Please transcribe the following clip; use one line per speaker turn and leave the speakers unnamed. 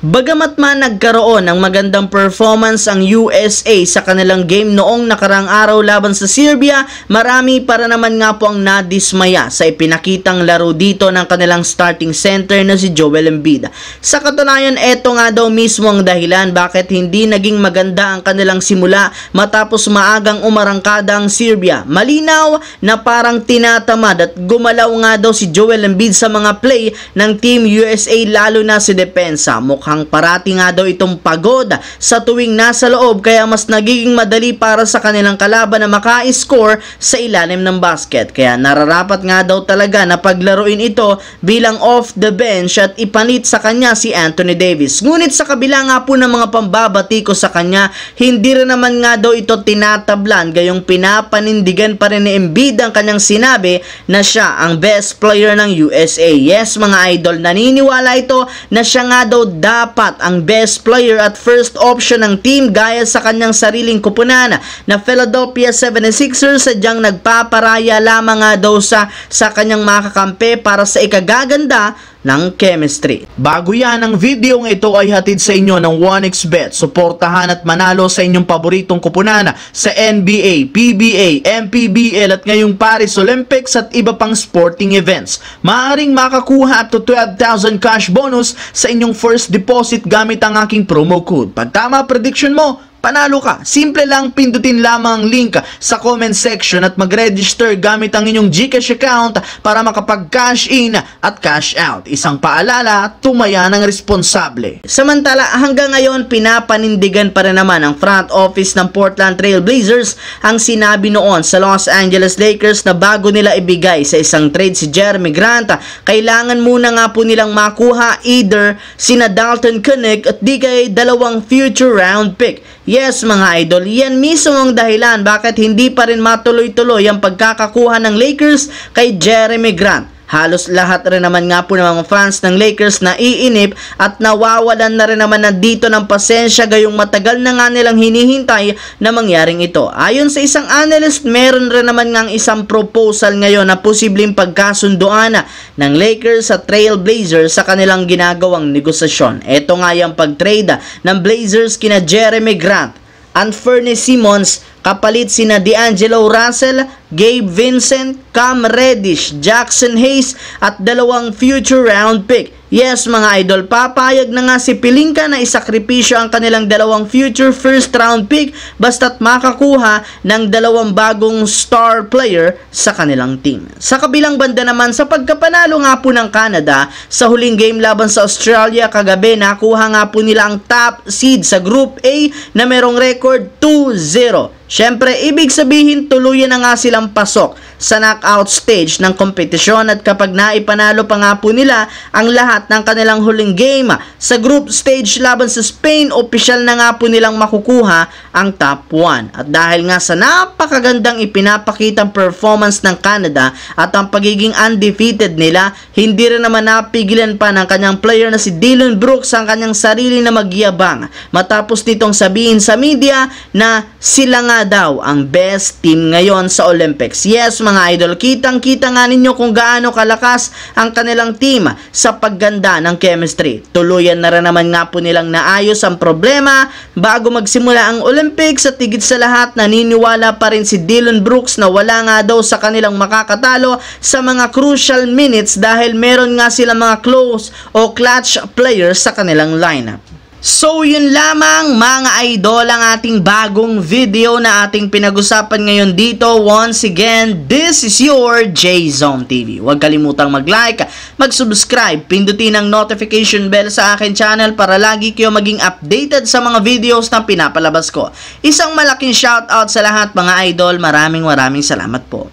Bagamat man nagkaroon ng magandang performance ang USA sa kanilang game noong nakarang araw laban sa Serbia, marami para naman nga po ang nadismaya sa ipinakitang laro dito ng kanilang starting center na si Joel Embiid. Sa katunayan, eto nga daw mismo ang dahilan bakit hindi naging maganda ang kanilang simula matapos maagang umarangkada ang Serbia. Malinaw na parang tinatamad at gumalaw nga daw si Joel Embiid sa mga play ng Team USA, lalo na si depensa. Mukhang parati nga daw itong pagod sa tuwing nasa loob, kaya mas nagiging madali para sa kanilang kalaban na maka-score sa ilalim ng basket. Kaya nararapat nga daw talaga na paglaruin ito bilang off the bench at ipanit sa kanya si Anthony Davis. Ngunit sa kabila nga po ng mga pambabati ko sa kanya, hindi rin naman nga daw ito tinatablan, gayong pinapanindigan pa rin ni Embiid ang kanyang sinabi na siya ang best player ng USA. Yes mga idol, naniniwala ito na siya nga daw dapat ang best player at first option ng team gaya sa kanyang sariling kupunan na Philadelphia 76ers. Sadyang nagpaparaya lamang nga daw sa kanyang makakampi para sa ikagaganda ng chemistry. Bago yan, ang video ng ito ay hatid sa inyo ng 1xBet. Suportahan at manalo sa inyong paboritong kupunan sa NBA, PBA, MPBL at ngayong Paris Olympics at iba pang sporting events. Maaaring makakuha up to 12,000 cash bonus sa inyong first deposit gamit ang aking promo code. Pag tama prediction mo, panalo ka. Simple lang, pindutin lamang ang link sa comment section at mag-register gamit ang inyong GCash account para makapag-cash in at cash out. Isang paalala, tumaya ng responsable. Samantala, hanggang ngayon, pinapanindigan pa rin naman ang front office ng Portland Trail Blazers ang sinabi noon sa Los Angeles Lakers na bago nila ibigay sa isang trade si Jeremy Grant, kailangan muna nga po nilang makuha either sina Dalton Keunig at di kay dalawang future round pick. Yes mga idol, yan mismo ang dahilan bakit hindi pa rin matuloy-tuloy ang pagkakakuha ng Lakers kay Jeremy Grant. Halos lahat rin naman nga po ng mga fans ng Lakers na iinip at nawawalan na rin naman na dito ng pasensya, gayong matagal na nga nilang hinihintay na mangyaring ito. Ayon sa isang analyst, meron rin naman nga isang proposal ngayon na posibleng pagkasunduan ng Lakers sa Trail Blazers sa kanilang ginagawang negosasyon. Ito nga yung pag-trade ng Blazers kina Jeremy Grant, Anfernee Simons, kapalit sina D'Angelo Russell, Gabe Vincent, Cam Reddish, Jackson Hayes at dalawang future round pick. Yes mga idol, papayag na nga si Pelinka na isakripisyo ang kanilang dalawang future first round pick basta't makakuha ng dalawang bagong star player sa kanilang team. Sa kabilang banda naman, sa pagkapanalo nga po ng Canada sa huling game laban sa Australia kagabi, nakuha nga po nila ang top seed sa Group A na merong record 2-0. Siyempre, ibig sabihin tuluyan na nga silang pasok sa knockout stage ng kompetisyon, at kapag naipanalo pa nga po nila ang lahat ng kanilang huling game sa group stage laban sa Spain, opisyal na nga po nilang makukuha ang top 1. At dahil nga sa napakagandang ipinapakitang performance ng Canada at ang pagiging undefeated nila, hindi rin naman napigilan pa ng kanyang player na si Dillon Brooks ang kanyang sarili na magyabang matapos nitong sabihin sa media na sila nga daw ang best team ngayon sa Olympics. Yes mga idol, kitang-kita nga ninyo kung gaano kalakas ang kanilang team sa pagganda ng chemistry. Tuluyan na rin naman nga po nilang naayos ang problema bago magsimula ang Olympics, at higit sa lahat naniniwala pa rin si Dillon Brooks na wala nga daw sa kanilang makakatalo sa mga crucial minutes dahil meron nga silang mga close o clutch players sa kanilang lineup. So yun lamang mga idol ang ating bagong video na ating pinag-usapan ngayon dito. Once again, this is your J-Zone TV. Huwag kalimutang mag-like, mag-subscribe, pindutin ang notification bell sa akin channel para lagi kayo maging updated sa mga videos na pinapalabas ko. Isang malaking shoutout sa lahat mga idol. Maraming salamat po.